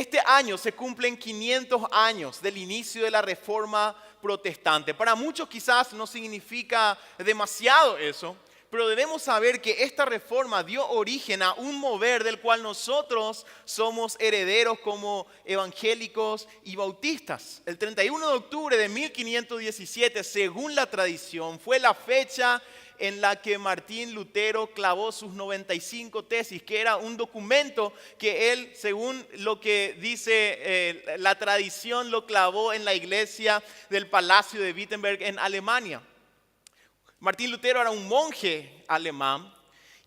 Este año se cumplen 500 años del inicio de la Reforma Protestante. Para muchos quizás no significa demasiado eso, pero debemos saber que esta reforma dio origen a un mover del cual nosotros somos herederos como evangélicos y bautistas. El 31 de octubre de 1517, según la tradición, fue la fecha en la que Martín Lutero clavó sus 95 tesis, que era un documento que él, según lo que dice la tradición, lo clavó en la iglesia del Palacio de Wittenberg en Alemania. Martín Lutero era un monje alemán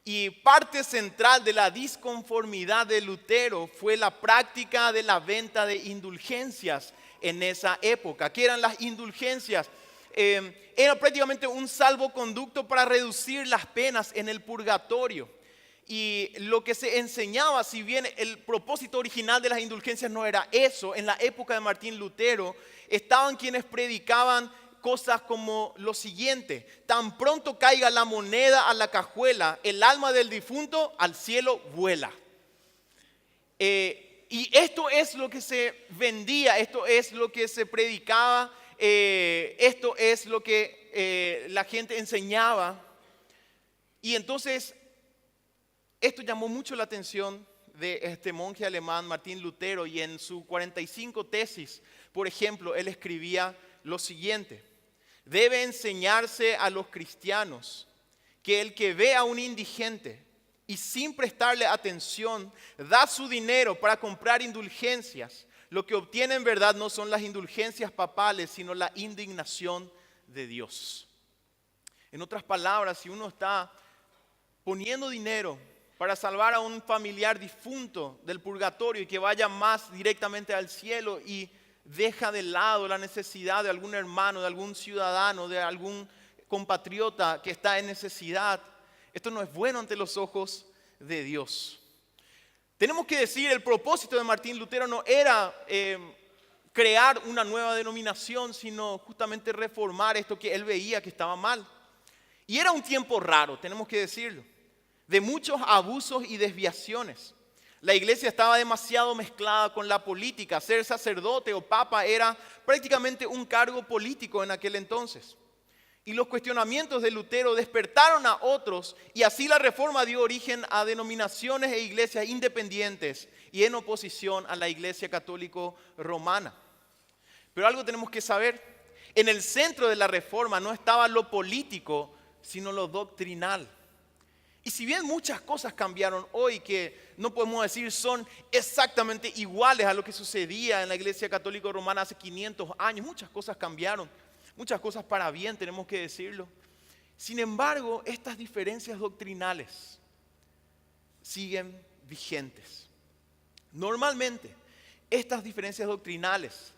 y parte central de la disconformidad de Lutero fue la práctica de la venta de indulgencias en esa época. ¿Qué eran las indulgencias? Era prácticamente un salvoconducto para reducir las penas en el purgatorio. Y lo que se enseñaba, si bien el propósito original de las indulgencias no era eso, en la época de Martín Lutero estaban quienes predicaban cosas como lo siguiente: tan pronto caiga la moneda a la cajuela, el alma del difunto al cielo vuela. Y esto es lo que se vendía, esto es lo que se predicaba, esto es lo que la gente enseñaba. Y entonces esto llamó mucho la atención de este monje alemán Martín Lutero, y en sus 45 tesis, por ejemplo, él escribía lo siguiente: debe enseñarse a los cristianos que el que ve a un indigente y sin prestarle atención da su dinero para comprar indulgencias, lo que obtiene en verdad no son las indulgencias papales, sino la indignación de Dios. En otras palabras, si uno está poniendo dinero para salvar a un familiar difunto del purgatorio y que vaya más directamente al cielo, y deja de lado la necesidad de algún hermano, de algún ciudadano, de algún compatriota que está en necesidad, esto no es bueno ante los ojos de Dios. Tenemos que decir, el propósito de Martín Lutero no era crear una nueva denominación, sino justamente reformar esto que él veía que estaba mal. Y era un tiempo raro, tenemos que decirlo, de muchos abusos y desviaciones. La iglesia estaba demasiado mezclada con la política. Ser sacerdote o papa era prácticamente un cargo político en aquel entonces. Y los cuestionamientos de Lutero despertaron a otros, y así la reforma dio origen a denominaciones e iglesias independientes y en oposición a la iglesia católico romana. Pero algo tenemos que saber: en el centro de la reforma no estaba lo político, sino lo doctrinal. Y si bien muchas cosas cambiaron hoy, que no podemos decir son exactamente iguales a lo que sucedía en la iglesia católica romana hace 500 años, muchas cosas cambiaron, muchas cosas para bien, tenemos que decirlo. Sin embargo, estas diferencias doctrinales siguen vigentes. Normalmente, estas diferencias doctrinales,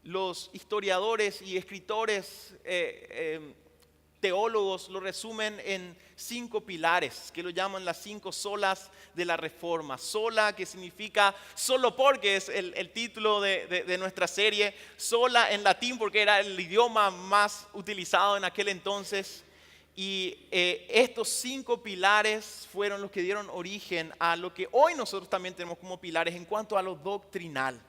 los historiadores y escritores teólogos lo resumen en 5 pilares, que lo llaman las 5 solas de la Reforma. Sola, que significa solo porque es el título de nuestra serie. Sola en latín porque era el idioma más utilizado en aquel entonces. Y estos 5 pilares fueron los que dieron origen a lo que hoy nosotros también tenemos como pilares en cuanto a lo doctrinal.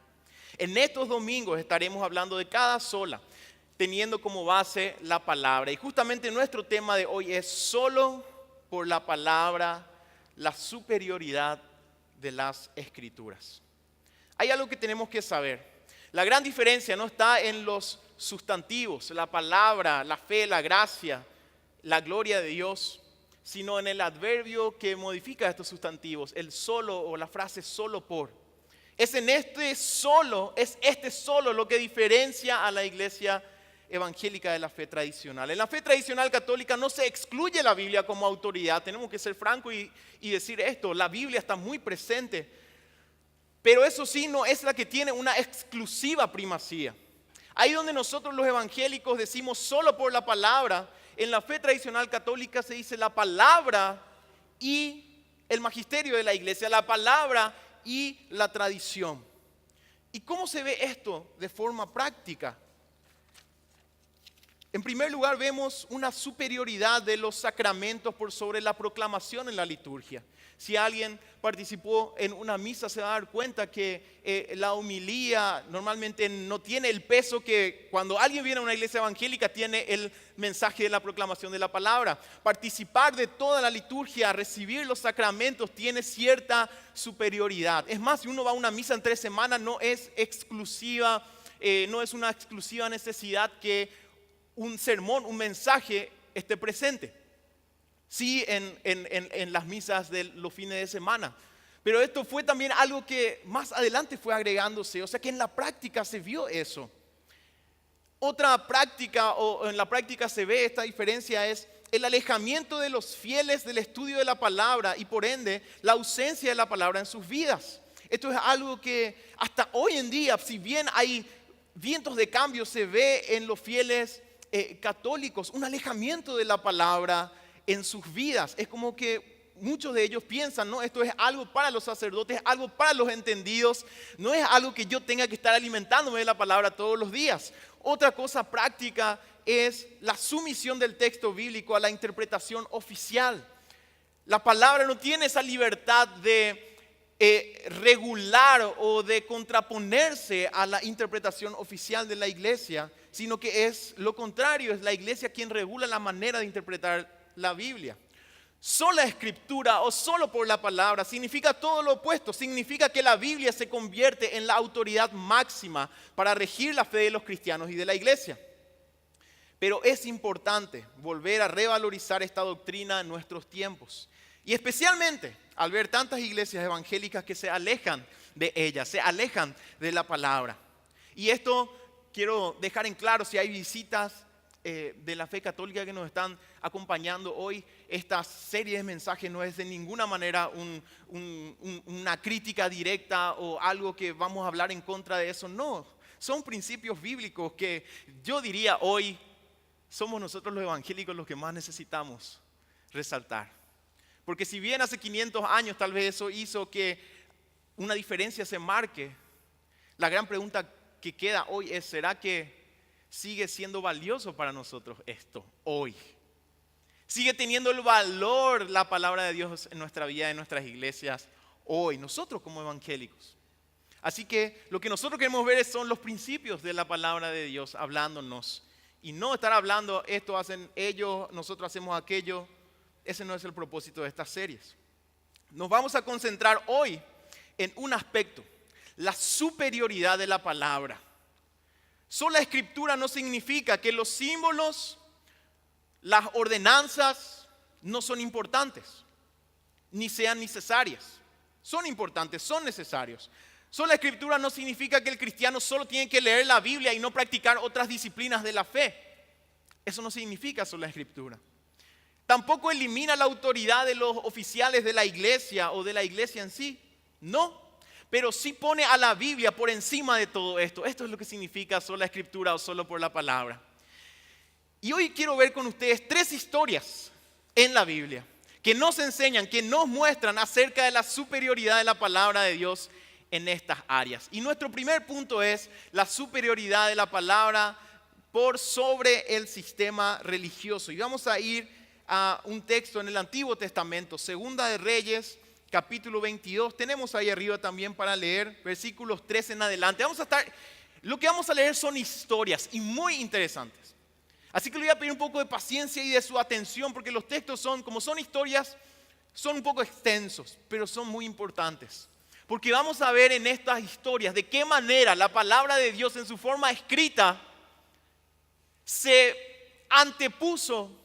En estos domingos estaremos hablando de cada sola, teniendo como base la palabra. Y justamente nuestro tema de hoy es: solo por la palabra, la superioridad de las Escrituras. Hay algo que tenemos que saber. La gran diferencia no está en los sustantivos, la palabra, la fe, la gracia, la gloria de Dios, sino en el adverbio que modifica estos sustantivos, el solo o la frase solo por. Es este solo lo que diferencia a la iglesia evangélica de la fe tradicional. En la fe tradicional católica no se excluye la Biblia como autoridad. Tenemos que ser francos y decir esto: la Biblia está muy presente, pero eso sí, no es la que tiene una exclusiva primacía. Ahí donde nosotros los evangélicos decimos solo por la palabra, en la fe tradicional católica se dice la palabra y el magisterio de la iglesia, la palabra y la tradición. ¿Y cómo se ve esto de forma práctica? En primer lugar, vemos una superioridad de los sacramentos por sobre la proclamación en la liturgia. Si alguien participó en una misa, se va a dar cuenta que la homilía normalmente no tiene el peso que cuando alguien viene a una iglesia evangélica tiene el mensaje de la proclamación de la palabra. Participar de toda la liturgia, recibir los sacramentos, tiene cierta superioridad. Es más, si uno va a una misa en 3 semanas, no es una exclusiva necesidad que un sermón, un mensaje esté presente. Sí, en las misas de los fines de semana. Pero esto fue también algo que más adelante fue agregándose. O sea que en la práctica se vio eso. Otra práctica, o en la práctica se ve esta diferencia, es el alejamiento de los fieles del estudio de la palabra y por ende la ausencia de la palabra en sus vidas. Esto es algo que hasta hoy en día, si bien hay vientos de cambio, se ve en los fieles católicos un alejamiento de la palabra en sus vidas. Es como que muchos de ellos piensan, no, esto es algo para los sacerdotes, algo para los entendidos, no es algo que yo tenga que estar alimentándome de la palabra todos los días. Otra cosa práctica es la sumisión del texto bíblico a la interpretación oficial. La palabra no tiene esa libertad de regular o de contraponerse a la interpretación oficial de la iglesia, sino que es lo contrario, es la iglesia quien regula la manera de interpretar la Biblia. Sola escritura o solo por la palabra significa todo lo opuesto. Significa que la Biblia se convierte en la autoridad máxima para regir la fe de los cristianos y de la iglesia. Pero es importante volver a revalorizar esta doctrina en nuestros tiempos. Y especialmente al ver tantas iglesias evangélicas que se alejan de ella, se alejan de la palabra. Y esto quiero dejar en claro, si hay visitas de la fe católica que nos están acompañando hoy, esta serie de mensajes no es de ninguna manera una crítica directa o algo que vamos a hablar en contra de eso. No, son principios bíblicos que yo diría hoy somos nosotros los evangélicos los que más necesitamos resaltar. Porque si bien hace 500 años tal vez eso hizo que una diferencia se marque, la gran pregunta que queda hoy es, ¿será que sigue siendo valioso para nosotros esto hoy? ¿Sigue teniendo el valor la palabra de Dios en nuestra vida, en nuestras iglesias hoy, nosotros como evangélicos? Así que lo que nosotros queremos ver son los principios de la palabra de Dios hablándonos. Y no estar hablando, esto hacen ellos, nosotros hacemos aquello. Ese no es el propósito de estas series. Nos vamos a concentrar hoy en un aspecto, la superioridad de la palabra. Sola escritura no significa que los símbolos, las ordenanzas no son importantes, ni sean necesarias. Son importantes, son necesarios. Sola escritura no significa que el cristiano solo tiene que leer la Biblia y no practicar otras disciplinas de la fe. Eso no significa sola escritura. Tampoco elimina la autoridad de los oficiales de la iglesia o de la iglesia en sí. No. Pero sí pone a la Biblia por encima de todo esto. Esto es lo que significa sola escritura o solo por la palabra. Y hoy quiero ver con ustedes 3 historias en la Biblia que nos enseñan, que nos muestran acerca de la superioridad de la palabra de Dios en estas áreas. Y nuestro primer punto es la superioridad de la palabra por sobre el sistema religioso. Y vamos a ir a un texto en el Antiguo Testamento, Segunda de Reyes, capítulo 22, tenemos ahí arriba también para leer, versículos 3 en adelante. Lo que vamos a leer son historias y muy interesantes. Así que le voy a pedir un poco de paciencia y de su atención porque los textos como son historias, son un poco extensos, pero son muy importantes. Porque vamos a ver en estas historias de qué manera la palabra de Dios en su forma escrita se antepuso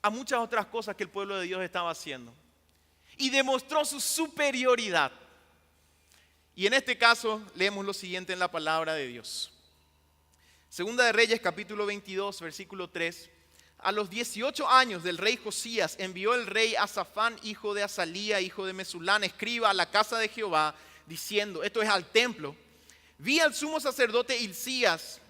a muchas otras cosas que el pueblo de Dios estaba haciendo. Y demostró su superioridad. Y en este caso leemos lo siguiente en la palabra de Dios. Segunda de Reyes capítulo 22 versículo 3. A los 18 años del rey Josías envió el rey a Safán, hijo de Azalía, hijo de Mesulán, escriba a la casa de Jehová, diciendo, esto es al templo, ve al sumo sacerdote Hilcías,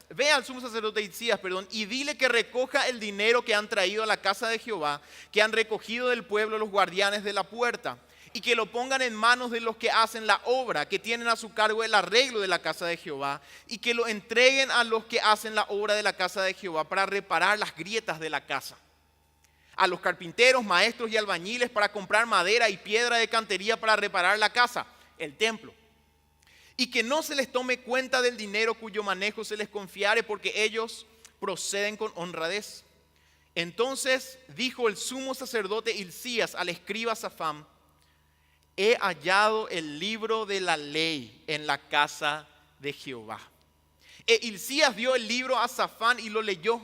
y dile que recoja el dinero que han traído a la casa de Jehová, que han recogido del pueblo los guardianes de la puerta, y que lo pongan en manos de los que hacen la obra, que tienen a su cargo el arreglo de la casa de Jehová, y que lo entreguen a los que hacen la obra de la casa de Jehová para reparar las grietas de la casa. A los carpinteros, maestros y albañiles para comprar madera y piedra de cantería para reparar la casa, el templo. Y que no se les tome cuenta del dinero cuyo manejo se les confiare, porque ellos proceden con honradez. Entonces dijo el sumo sacerdote Hilcías al escriba Safán: he hallado el libro de la ley en la casa de Jehová. Hilcías dio el libro a Safán y lo leyó.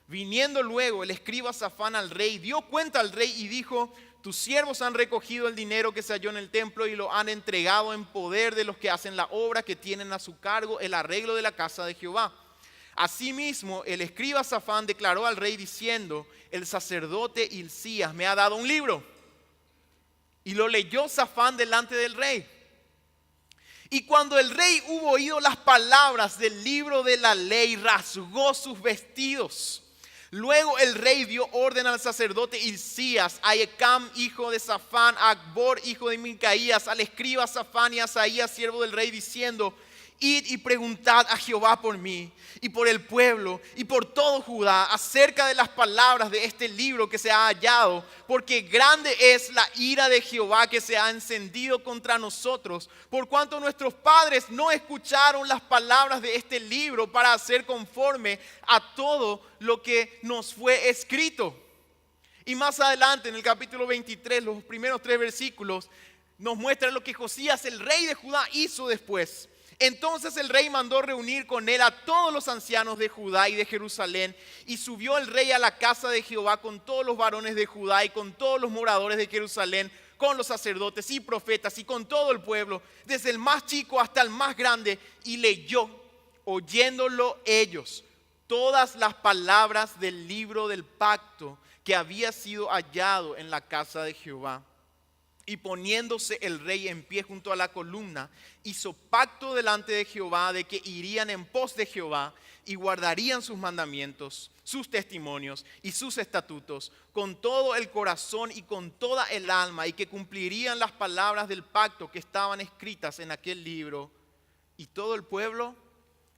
Viniendo luego el escriba Safán al rey, dio cuenta al rey y dijo: tus siervos han recogido el dinero que se halló en el templo y lo han entregado en poder de los que hacen la obra, que tienen a su cargo el arreglo de la casa de Jehová. Asimismo, el escriba Safán declaró al rey diciendo: el sacerdote Hilcías me ha dado un libro. Y lo leyó Safán delante del rey. Y cuando el rey hubo oído las palabras del libro de la ley, rasgó sus vestidos. Luego el rey dio orden al sacerdote Hilcías, a Ecam, hijo de Safán, a Acbor, hijo de Micaías, al escriba Safán y a Asaías, siervo del rey, diciendo: id y preguntad a Jehová por mí y por el pueblo y por todo Judá acerca de las palabras de este libro que se ha hallado, porque grande es la ira de Jehová que se ha encendido contra nosotros, por cuanto nuestros padres no escucharon las palabras de este libro para hacer conforme a todo lo que nos fue escrito. Y más adelante en el capítulo 23, los primeros 3 versículos, nos muestra lo que Josías, el rey de Judá, hizo después. Entonces el rey mandó reunir con él a todos los ancianos de Judá y de Jerusalén, y subió el rey a la casa de Jehová con todos los varones de Judá y con todos los moradores de Jerusalén, con los sacerdotes y profetas y con todo el pueblo, desde el más chico hasta el más grande, y leyó, oyéndolo ellos, todas las palabras del libro del pacto que había sido hallado en la casa de Jehová. Y poniéndose el rey en pie junto a la columna, hizo pacto delante de Jehová de que irían en pos de Jehová y guardarían sus mandamientos, sus testimonios y sus estatutos con todo el corazón y con toda el alma, y que cumplirían las palabras del pacto que estaban escritas en aquel libro. Y todo el pueblo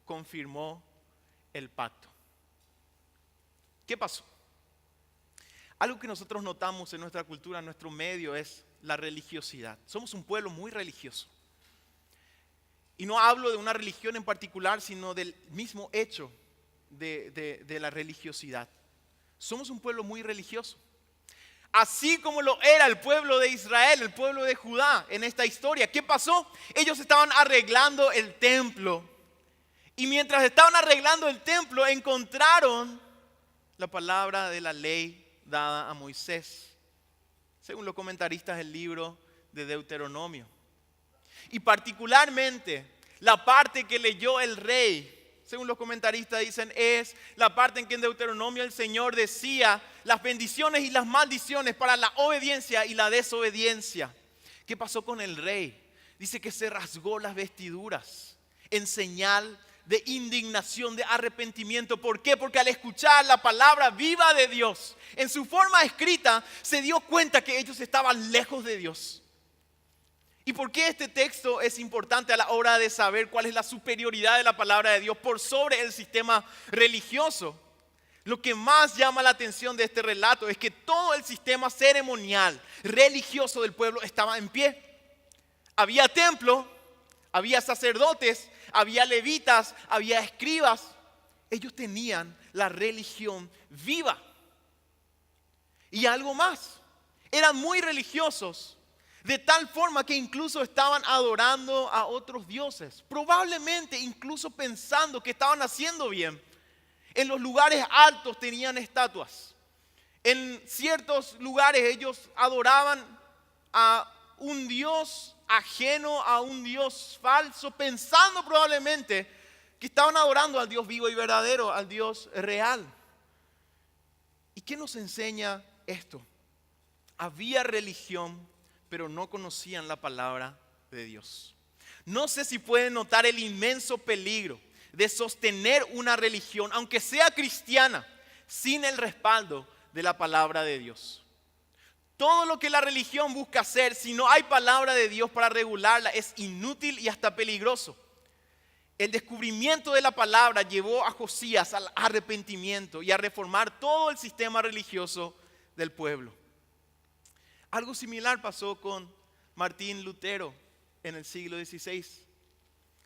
confirmó el pacto. ¿Qué pasó? Algo que nosotros notamos en nuestra cultura, en nuestro medio, es la religiosidad. Somos un pueblo muy religioso. Y no hablo de una religión en particular, sino del mismo hecho de la religiosidad. Somos un pueblo muy religioso. Así como lo era el pueblo de Israel, el pueblo de Judá en esta historia. ¿Qué pasó? Ellos estaban arreglando el templo. Y mientras estaban arreglando el templo, encontraron la palabra de la ley dada a Moisés, según los comentaristas del libro de Deuteronomio. Y particularmente la parte que leyó el rey, según los comentaristas dicen, es la parte en que en Deuteronomio el Señor decía las bendiciones y las maldiciones para la obediencia y la desobediencia. ¿Qué pasó con el rey? Dice que se rasgó las vestiduras en señal de indignación, de arrepentimiento. ¿Por qué? Porque al escuchar la palabra viva de Dios en su forma escrita, se dio cuenta que ellos estaban lejos de Dios. ¿Y por qué este texto es importante a la hora de saber cuál es la superioridad de la palabra de Dios por sobre el sistema religioso? Lo que más llama la atención de este relato es que todo el sistema ceremonial religioso del pueblo estaba en pie. Había templo, había sacerdotes, había levitas, había escribas. Ellos tenían la religión viva. Y algo más, eran muy religiosos, de tal forma que incluso estaban adorando a otros dioses, probablemente incluso pensando que estaban haciendo bien. En los lugares altos tenían estatuas. En ciertos lugares ellos adoraban a un dios ajeno, a un dios falso, pensando probablemente que estaban adorando al Dios vivo y verdadero, al Dios real. ¿Y qué nos enseña esto? Había religión, pero no conocían la palabra de Dios. No sé si pueden notar el inmenso peligro de sostener una religión, aunque sea cristiana, sin el respaldo de la palabra de Dios. Todo lo que la religión busca hacer, si no hay palabra de Dios para regularla, es inútil y hasta peligroso. El descubrimiento de la palabra llevó a Josías al arrepentimiento y a reformar todo el sistema religioso del pueblo. Algo similar pasó con Martín Lutero en el siglo XVI.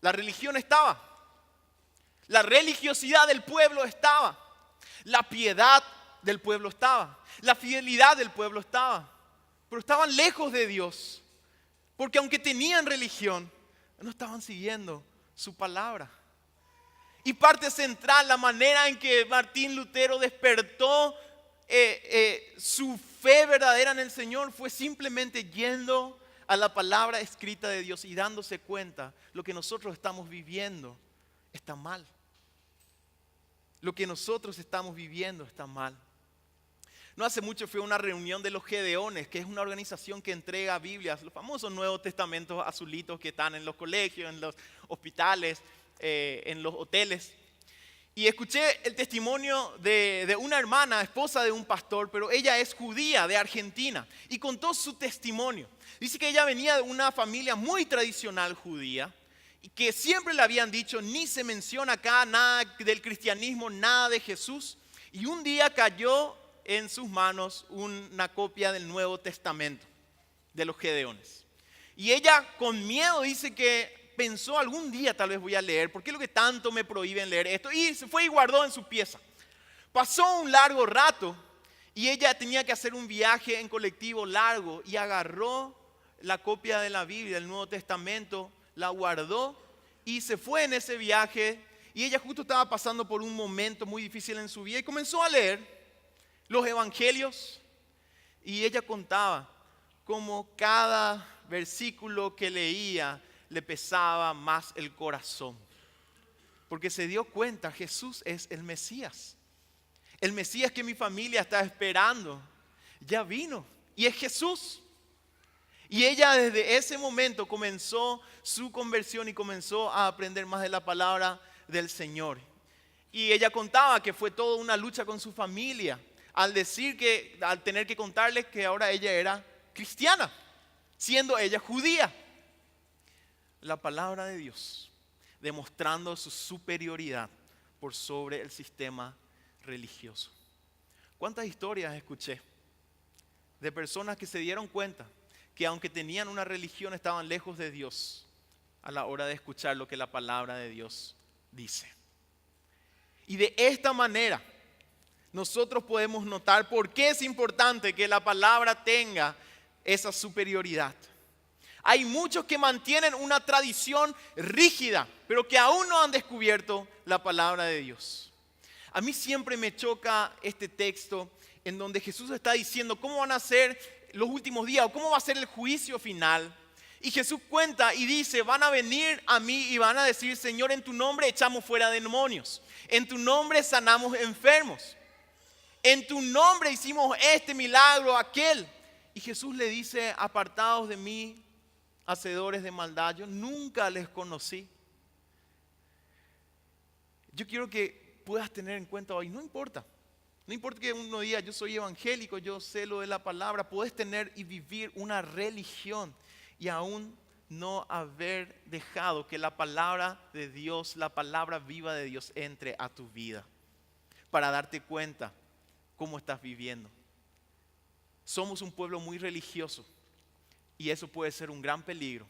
La religión estaba, la religiosidad del pueblo estaba, la piedad del pueblo estaba, la fidelidad del pueblo estaba, pero estaban lejos de Dios, porque aunque tenían religión, no estaban siguiendo su palabra. Y parte central, la manera en que Martín Lutero despertó su fe verdadera en el Señor fue simplemente yendo a la palabra escrita de Dios y dándose cuenta, lo que nosotros estamos viviendo está mal. Lo que nosotros estamos viviendo está mal. No hace mucho fue una reunión de los Gedeones, que es una organización que entrega Biblias, los famosos Nuevos Testamentos azulitos que están en los colegios, en los hospitales, en los hoteles. Y escuché el testimonio de una hermana, esposa de un pastor, pero ella es judía de Argentina y contó su testimonio. Dice que ella venía de una familia muy tradicional judía y que siempre le habían dicho, ni se menciona acá nada del cristianismo, nada de Jesús. Y un día cayó en sus manos una copia del Nuevo Testamento de los Gedeones. Y ella con miedo dice que pensó algún día tal vez voy a leer, ¿por qué es lo que tanto me prohíben leer esto? Y se fue y guardó en su pieza. Pasó un largo rato y ella tenía que hacer un viaje en colectivo largo y agarró la copia de la Biblia, del Nuevo Testamento, la guardó y se fue en ese viaje. Y ella justo estaba pasando por un momento muy difícil en su vida y comenzó a leer los evangelios y ella contaba cómo cada versículo que leía le pesaba más el corazón, porque se dio cuenta, Jesús es el Mesías que mi familia está esperando, ya vino y es Jesús. Y ella desde ese momento comenzó su conversión y comenzó a aprender más de la palabra del Señor. Y ella contaba que fue toda una lucha con su familia al tener que contarles que ahora ella era cristiana, siendo ella judía. La palabra de Dios, demostrando su superioridad por sobre el sistema religioso. ¿Cuántas historias escuché de personas que se dieron cuenta que aunque tenían una religión estaban lejos de Dios a la hora de escuchar lo que la palabra de Dios dice? Y de esta manera nosotros podemos notar por qué es importante que la palabra tenga esa superioridad. Hay muchos que mantienen una tradición rígida, pero que aún no han descubierto la palabra de Dios. A mí siempre me choca este texto en donde Jesús está diciendo cómo van a ser los últimos días o cómo va a ser el juicio final. Y Jesús cuenta y dice, van a venir a mí y van a decir, Señor, en tu nombre echamos fuera demonios, en tu nombre sanamos enfermos, en tu nombre hicimos este milagro, aquel. Y Jesús le dice, apartados de mí, hacedores de maldad, yo nunca les conocí. Yo quiero que puedas tener en cuenta hoy, no importa que uno diga yo soy evangélico, yo sé lo de la palabra, puedes tener y vivir una religión y aún no haber dejado que la palabra de Dios, la palabra viva de Dios entre a tu vida para darte cuenta cómo estás viviendo. Somos un pueblo muy religioso y eso puede ser un gran peligro.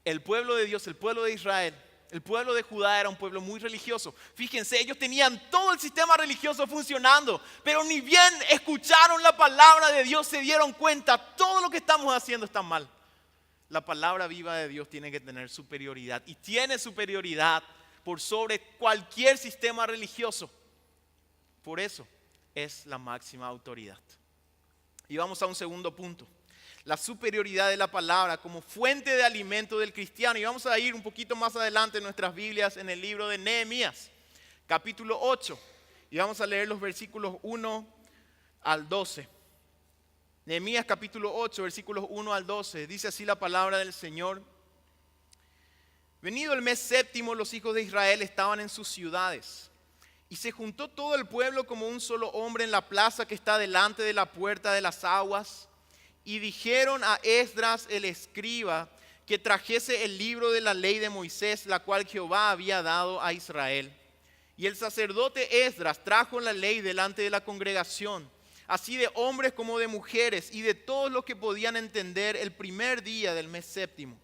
El pueblo de Dios, el pueblo de Israel, el pueblo de Judá era un pueblo muy religioso. Fíjense, ellos tenían todo el sistema religioso funcionando, pero ni bien escucharon la palabra de Dios, se dieron cuenta, todo lo que estamos haciendo está mal. La palabra viva de Dios tiene que tener superioridad y tiene superioridad por sobre cualquier sistema religioso. Por eso es la máxima autoridad. Y vamos a un segundo punto. La superioridad de la palabra como fuente de alimento del cristiano. Y vamos a ir un poquito más adelante en nuestras Biblias en el libro de Nehemías, capítulo 8. Y vamos a leer los versículos 1 al 12. Nehemías capítulo 8, versículos 1 al 12. Dice así la palabra del Señor. Venido el mes séptimo, los hijos de Israel estaban en sus ciudades. Y se juntó todo el pueblo como un solo hombre en la plaza que está delante de la puerta de las aguas. y dijeron a Esdras el escriba que trajese el libro de la ley de Moisés, la cual Jehová había dado a Israel. Y el sacerdote Esdras trajo la ley delante de la congregación, así de hombres como de mujeres, y de todos los que podían entender el primer día del mes séptimo.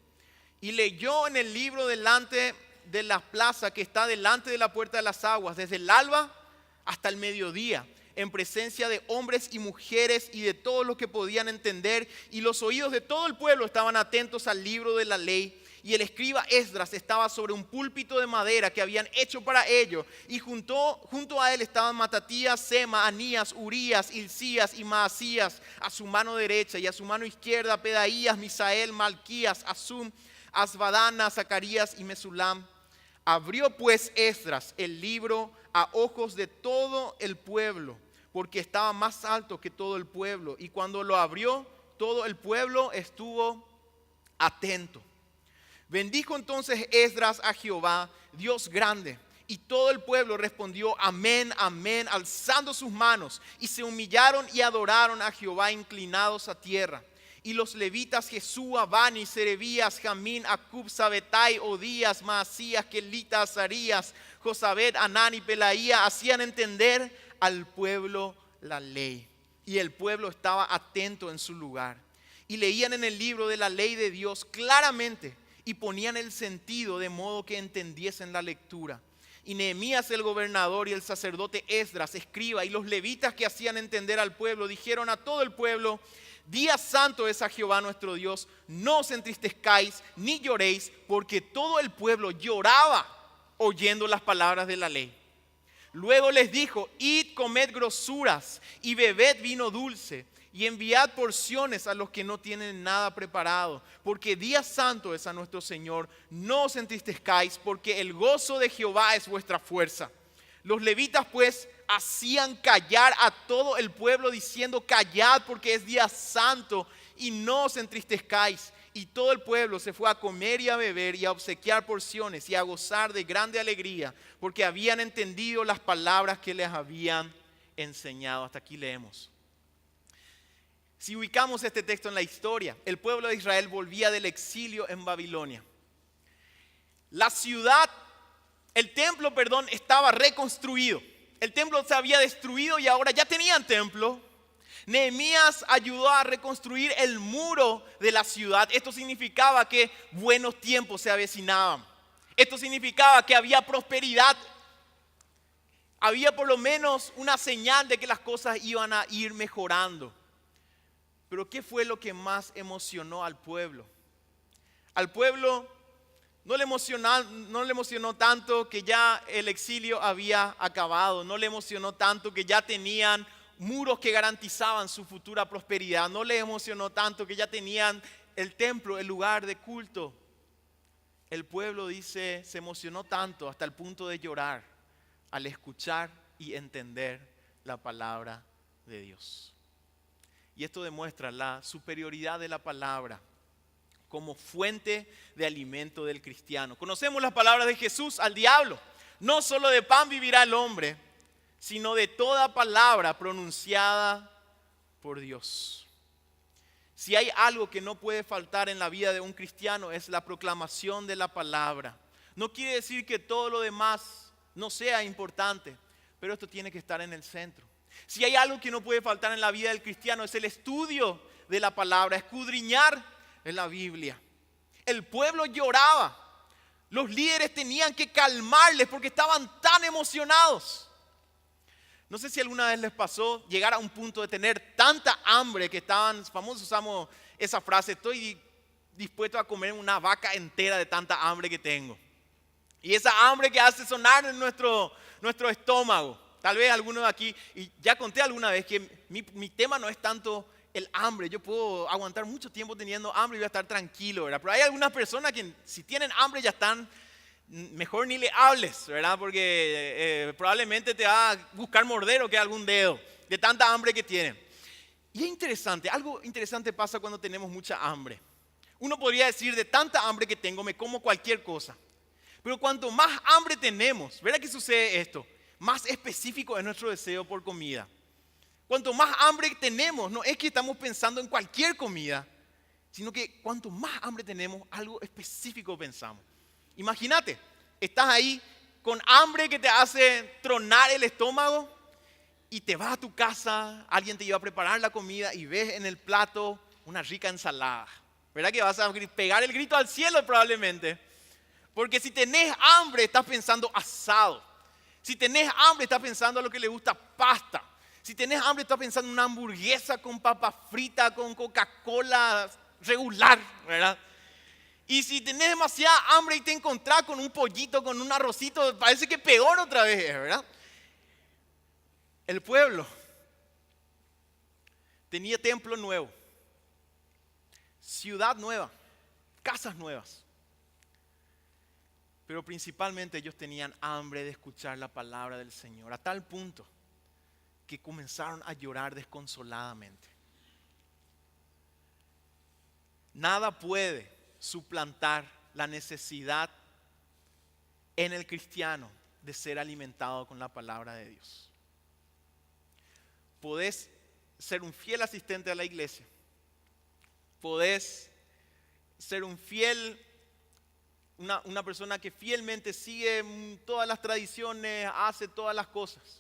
Y leyó en el libro delante de la plaza que está delante de la puerta de las aguas, desde el alba hasta el mediodía, en presencia de hombres y mujeres y de todos los que podían entender, y los oídos de todo el pueblo estaban atentos al libro de la ley. Y el escriba Esdras estaba sobre un púlpito de madera que habían hecho para ello, y junto a él estaban Matatías, Sema, Anías, Urías, Hilcías y Maasías a su mano derecha, y a su mano izquierda Pedaías, Misael, Malquías, Asum, Asbadana, Zacarías y Mesulam. Abrió pues Esdras el libro a ojos de todo el pueblo, porque estaba más alto que todo el pueblo, y cuando lo abrió, todo el pueblo estuvo atento. Bendijo entonces Esdras a Jehová, Dios grande, y todo el pueblo respondió amén, amén, alzando sus manos, y se humillaron y adoraron a Jehová inclinados a tierra. Y los levitas Jesúa, Bani, Serebías, Jamín, Acub, Sabetai, Odías, Maasías, Kelita, Azarías, Josabed, Anán y Pelaía hacían entender al pueblo la ley. Y el pueblo estaba atento en su lugar. Y leían en el libro de la ley de Dios claramente, y ponían el sentido de modo que entendiesen la lectura. Y Nehemías el gobernador y el sacerdote Esdras, escriba, y los levitas que hacían entender al pueblo, dijeron a todo el pueblo: día santo es a Jehová nuestro Dios, no os entristezcáis ni lloréis, porque todo el pueblo lloraba oyendo las palabras de la ley. Luego les dijo: id, comed grosuras y bebed vino dulce, y enviad porciones a los que no tienen nada preparado, porque día santo es a nuestro Señor. No os entristezcáis, porque el gozo de Jehová es vuestra fuerza. Los levitas pues hacían callar a todo el pueblo, diciendo: callad, porque es día santo, y no os entristezcáis. Y todo el pueblo se fue a comer y a beber y a obsequiar porciones y a gozar de grande alegría, porque habían entendido las palabras que les habían enseñado. Hasta aquí leemos. Si ubicamos este texto en la historia, el pueblo de Israel volvía del exilio en Babilonia. La ciudad, el templo, estaba reconstruido. El templo se había destruido y ahora ya tenían templo. Nehemías ayudó a reconstruir el muro de la ciudad. Esto significaba que buenos tiempos se avecinaban. Esto significaba que había prosperidad. Había por lo menos una señal de que las cosas iban a ir mejorando. Pero ¿qué fue lo que más emocionó al pueblo? Al pueblo no le emocionó tanto que ya el exilio había acabado. No le emocionó tanto que ya tenían muros que garantizaban su futura prosperidad. No le emocionó tanto que ya tenían el templo, el lugar de culto. El pueblo, dice, se emocionó tanto hasta el punto de llorar al escuchar y entender la palabra de Dios. Y esto demuestra la superioridad de la palabra como fuente de alimento del cristiano. Conocemos las palabras de Jesús al diablo: no solo de pan vivirá el hombre, sino de toda palabra pronunciada por Dios. Si hay algo que no puede faltar en la vida de un cristiano, es la proclamación de la palabra. No quiere decir que todo lo demás no sea importante, pero esto tiene que estar en el centro. Si hay algo que no puede faltar en la vida del cristiano, es el estudio de la palabra, escudriñar en la Biblia. El pueblo lloraba. Los líderes tenían que calmarles porque estaban tan emocionados. No sé si alguna vez les pasó llegar a un punto de tener tanta hambre que estaban, famosos usamos esa frase: estoy dispuesto a comer una vaca entera de tanta hambre que tengo. Y esa hambre que hace sonar en nuestro estómago. Tal vez algunos de aquí, y ya conté alguna vez que mi tema no es tanto el hambre. Yo puedo aguantar mucho tiempo teniendo hambre y voy a estar tranquilo, ¿verdad? Pero hay algunas personas que si tienen hambre ya están, mejor ni le hables, ¿verdad? Porque probablemente te va a buscar morder o que algún dedo de tanta hambre que tienen. Y es interesante, algo interesante pasa cuando tenemos mucha hambre. Uno podría decir: de tanta hambre que tengo me como cualquier cosa. Pero cuanto más hambre tenemos, ¿verdad que sucede esto? Más específico es nuestro deseo por comida. Cuanto más hambre tenemos, no es que estamos pensando en cualquier comida, sino que cuanto más hambre tenemos, algo específico pensamos. Imagínate, estás ahí con hambre que te hace tronar el estómago y te vas a tu casa, alguien te lleva a preparar la comida y ves en el plato una rica ensalada. ¿Verdad que vas a pegar el grito al cielo probablemente? Porque si tenés hambre, estás pensando asado. Si tenés hambre, estás pensando a lo que le gusta pasta. Si tenés hambre, estás pensando en una hamburguesa con papa frita, con Coca-Cola regular, ¿verdad? Y si tenés demasiada hambre y te encontrás con un pollito, con un arrocito, parece que peor otra vez es, ¿verdad? El pueblo tenía templo nuevo, ciudad nueva, casas nuevas. Pero principalmente ellos tenían hambre de escuchar la palabra del Señor, a tal punto que comenzaron a llorar desconsoladamente. Nada puede suplantar la necesidad en el cristiano de ser alimentado con la palabra de Dios. Podés ser un fiel asistente a la iglesia. Podés ser una persona que fielmente sigue todas las tradiciones, hace todas las cosas.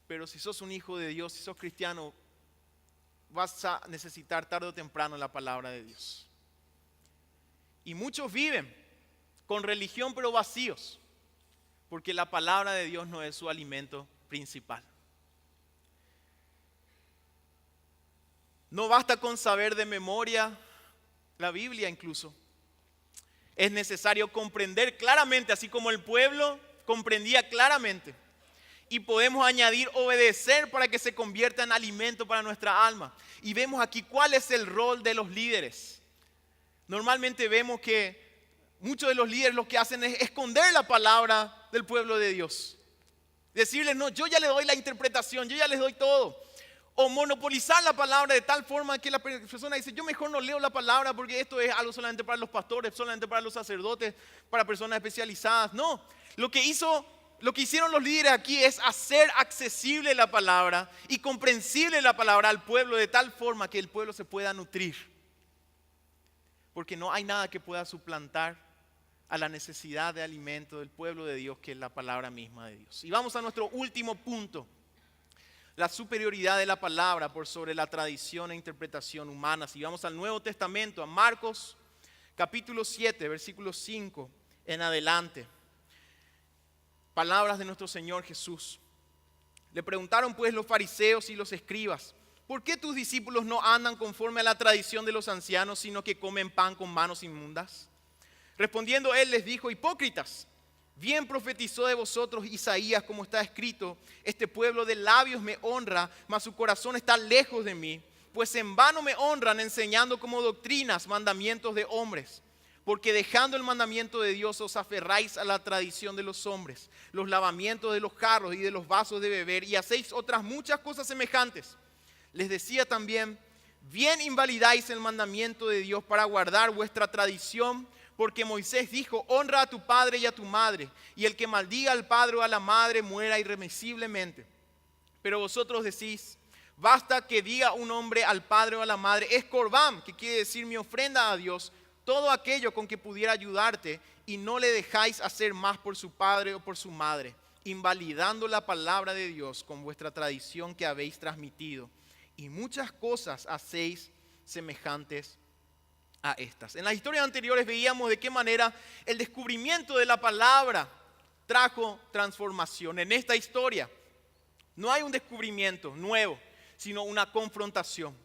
Pero si sos un hijo de Dios, si sos cristiano, vas a necesitar tarde o temprano la palabra de Dios. Y muchos viven con religión pero vacíos, porque la palabra de Dios no es su alimento principal. No basta con saber de memoria la Biblia incluso. Es necesario comprender claramente, así como el pueblo comprendía claramente. Y podemos añadir obedecer para que se convierta en alimento para nuestra alma. Y vemos aquí cuál es el rol de los líderes. Normalmente vemos que muchos de los líderes lo que hacen es esconder la palabra del pueblo de Dios. Decirles, no, yo ya le doy la interpretación, yo ya les doy todo. O monopolizar la palabra de tal forma que la persona dice, yo mejor no leo la palabra porque esto es algo solamente para los pastores, solamente para los sacerdotes, para personas especializadas. No, lo que hicieron los líderes aquí es hacer accesible la palabra y comprensible la palabra al pueblo de tal forma que el pueblo se pueda nutrir. Porque no hay nada que pueda suplantar a la necesidad de alimento del pueblo de Dios, que es la palabra misma de Dios. Y vamos a nuestro último punto. La superioridad de la palabra por sobre la tradición e interpretación humana. Si vamos al Nuevo Testamento, a Marcos capítulo 7, versículo 5 en adelante. Palabras de nuestro Señor Jesús. Le preguntaron pues los fariseos y los escribas, ¿por qué tus discípulos no andan conforme a la tradición de los ancianos, sino que comen pan con manos inmundas? Respondiendo él les dijo, hipócritas, bien profetizó de vosotros Isaías, como está escrito, este pueblo de labios me honra, mas su corazón está lejos de mí, pues en vano me honran enseñando como doctrinas mandamientos de hombres. Porque dejando el mandamiento de Dios os aferráis a la tradición de los hombres, los lavamientos de los jarros y de los vasos de beber, y hacéis otras muchas cosas semejantes. Les decía también, bien invalidáis el mandamiento de Dios para guardar vuestra tradición, porque Moisés dijo, honra a tu padre y a tu madre, y el que maldiga al padre o a la madre muera irremisiblemente. Pero vosotros decís, basta que diga un hombre al padre o a la madre, es corbán, que quiere decir mi ofrenda a Dios, todo aquello con que pudiera ayudarte, y no le dejáis hacer más por su padre o por su madre, invalidando la palabra de Dios con vuestra tradición que habéis transmitido. Y muchas cosas hacéis semejantes a estas. En las historias anteriores veíamos de qué manera el descubrimiento de la palabra trajo transformación. En esta historia no hay un descubrimiento nuevo, sino una confrontación.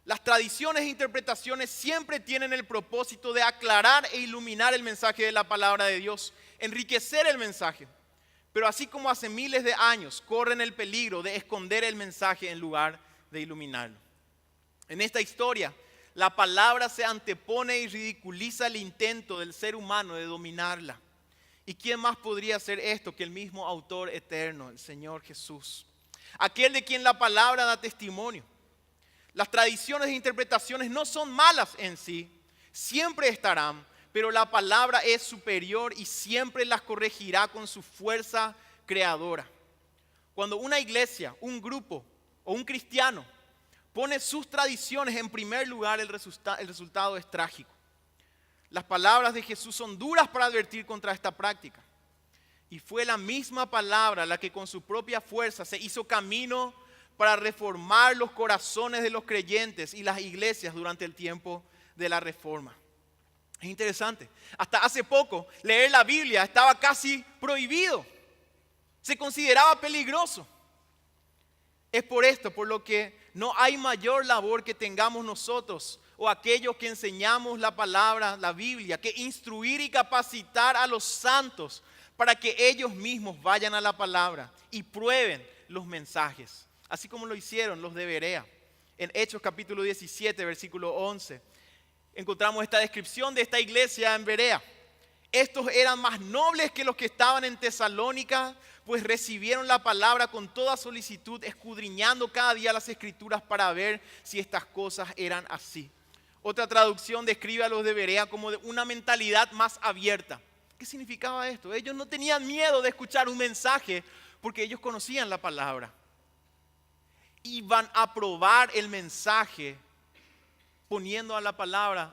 Las tradiciones e interpretaciones siempre tienen el propósito de aclarar e iluminar el mensaje de la palabra de Dios, enriquecer el mensaje. Pero así como hace miles de años, corren el peligro de esconder el mensaje en lugar de iluminarlo. En esta historia, la palabra se antepone y ridiculiza el intento del ser humano de dominarla. ¿Y quién más podría hacer esto que el mismo autor eterno, el Señor Jesús? Aquel de quien la palabra da testimonio. Las tradiciones e interpretaciones no son malas en sí, siempre estarán, pero la palabra es superior y siempre las corregirá con su fuerza creadora. Cuando una iglesia, un grupo o un cristiano pone sus tradiciones en primer lugar, el resultado es trágico. Las palabras de Jesús son duras para advertir contra esta práctica. Y fue la misma palabra la que con su propia fuerza se hizo camino para reformar los corazones de los creyentes y las iglesias durante el tiempo de la Reforma. Es interesante. Hasta hace poco leer la Biblia estaba casi prohibido. Se consideraba peligroso. Es por esto, por lo que no hay mayor labor que tengamos nosotros o aquellos que enseñamos la palabra, la Biblia, que instruir y capacitar a los santos para que ellos mismos vayan a la palabra y prueben los mensajes, así como lo hicieron los de Berea. En Hechos capítulo 17, versículo 11, encontramos esta descripción de esta iglesia en Berea. Estos eran más nobles que los que estaban en Tesalónica, pues recibieron la palabra con toda solicitud, escudriñando cada día las escrituras para ver si estas cosas eran así. Otra traducción describe a los de Berea como de una mentalidad más abierta. ¿Qué significaba esto? Ellos no tenían miedo de escuchar un mensaje porque ellos conocían la palabra. Iban a probar el mensaje poniendo a la palabra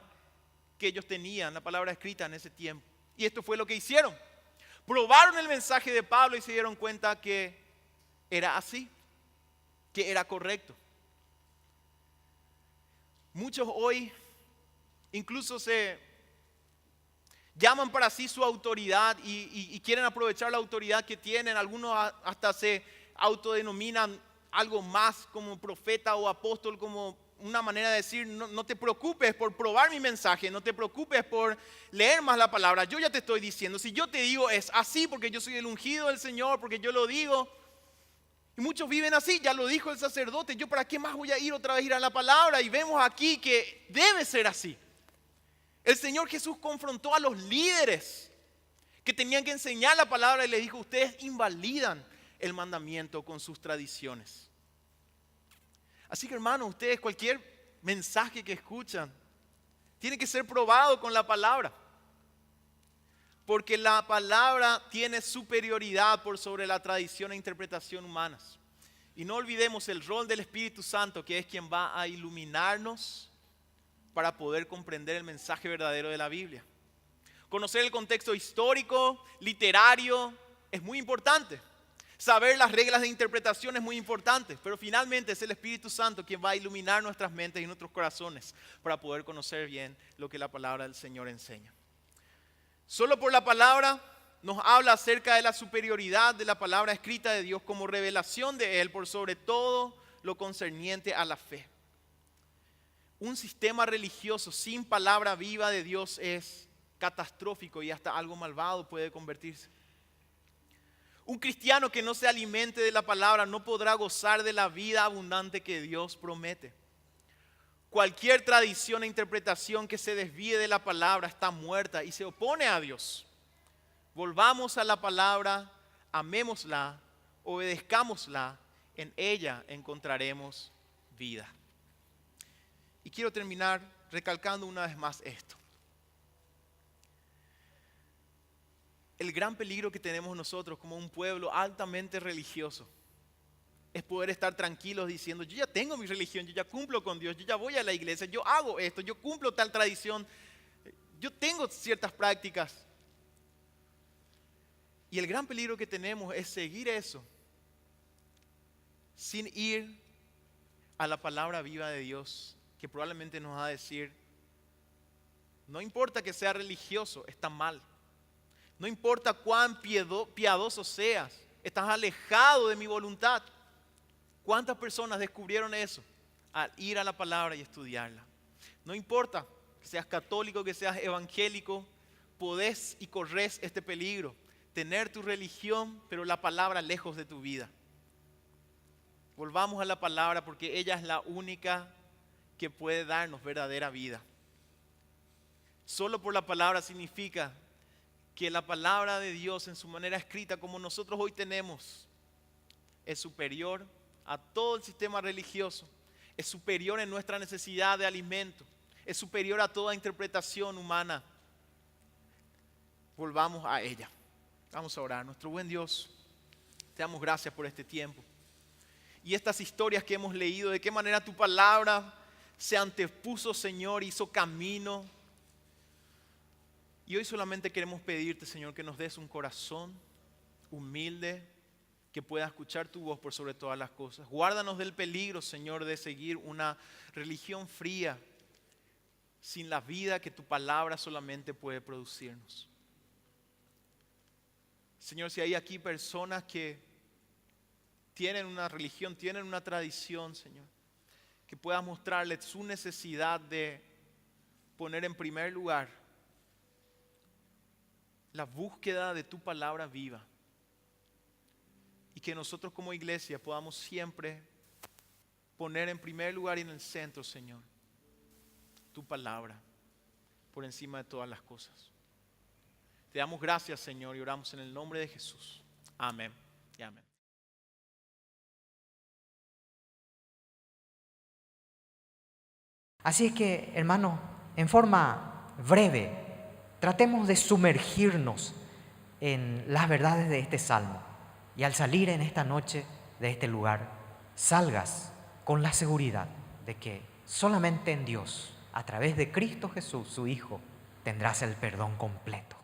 que ellos tenían, la palabra escrita en ese tiempo. Y esto fue lo que hicieron. Probaron el mensaje de Pablo y se dieron cuenta que era así, que era correcto. Muchos hoy incluso se llaman para sí su autoridad y quieren aprovechar la autoridad que tienen. Algunos hasta se autodenominan algo más como profeta o apóstol, como una manera de decir, no te preocupes por probar mi mensaje, no te preocupes por leer más la palabra. Yo ya te estoy diciendo, si yo te digo es así porque yo soy el ungido del Señor, porque yo lo digo. Y muchos viven así, ya lo dijo el sacerdote, yo para qué más voy a ir otra vez a ir a la palabra. Y vemos aquí que debe ser así. El Señor Jesús confrontó a los líderes que tenían que enseñar la palabra y les dijo, ustedes invalidan el mandamiento con sus tradiciones. Así que hermanos, ustedes cualquier mensaje que escuchan tiene que ser probado con la palabra. Porque la palabra tiene superioridad por sobre la tradición e interpretación humanas. Y no olvidemos el rol del Espíritu Santo, que es quien va a iluminarnos para poder comprender el mensaje verdadero de la Biblia. Conocer el contexto histórico, literario, es muy importante. Saber las reglas de interpretación es muy importante, pero finalmente es el Espíritu Santo quien va a iluminar nuestras mentes y nuestros corazones para poder conocer bien lo que la palabra del Señor enseña. Solo por la palabra nos habla acerca de la superioridad de la palabra escrita de Dios como revelación de Él por sobre todo lo concerniente a la fe. Un sistema religioso sin palabra viva de Dios es catastrófico y hasta algo malvado puede convertirse. Un cristiano que no se alimente de la palabra no podrá gozar de la vida abundante que Dios promete. Cualquier tradición e interpretación que se desvíe de la palabra está muerta y se opone a Dios. Volvamos a la palabra, amémosla, obedezcámosla, en ella encontraremos vida. Y quiero terminar recalcando una vez más esto. El gran peligro que tenemos nosotros como un pueblo altamente religioso es poder estar tranquilos diciendo, yo ya tengo mi religión, yo ya cumplo con Dios, yo ya voy a la iglesia, yo hago esto, yo cumplo tal tradición, yo tengo ciertas prácticas. Y el gran peligro que tenemos es seguir eso sin ir a la palabra viva de Dios, que probablemente nos va a decir, no importa que sea religioso, está mal. No importa cuán piadoso seas, estás alejado de mi voluntad. ¿Cuántas personas descubrieron eso al ir a la palabra y estudiarla? No importa que seas católico, que seas evangélico, podés y corres este peligro. Tener tu religión, pero la palabra lejos de tu vida. Volvamos a la palabra porque ella es la única que puede darnos verdadera vida. Solo por la palabra significa que la palabra de Dios en su manera escrita como nosotros hoy tenemos es superior a todo el sistema religioso, es superior en nuestra necesidad de alimento, es superior a toda interpretación humana. Volvamos a ella. Vamos a orar. Nuestro buen Dios, Te damos gracias por este tiempo. Y estas historias que hemos leído, de qué manera tu palabra se antepuso, Señor, hizo camino. Y hoy solamente queremos pedirte, Señor, que nos des un corazón humilde, que pueda escuchar tu voz por sobre todas las cosas. Guárdanos del peligro, Señor, de seguir una religión fría, sin la vida que tu palabra solamente puede producirnos. Señor, si hay aquí personas que tienen una religión, tienen una tradición, Señor, que puedas mostrarles su necesidad de poner en primer lugar la búsqueda de tu palabra viva. Y que nosotros como iglesia podamos siempre poner en primer lugar y en el centro, Señor, tu palabra por encima de todas las cosas. Te damos gracias, Señor, y oramos en el nombre de Jesús. Amén y amén. Así es que, hermanos, en forma breve, tratemos de sumergirnos en las verdades de este salmo. Y al salir en esta noche de este lugar, salgas con la seguridad de que solamente en Dios, a través de Cristo Jesús, su Hijo, tendrás el perdón completo.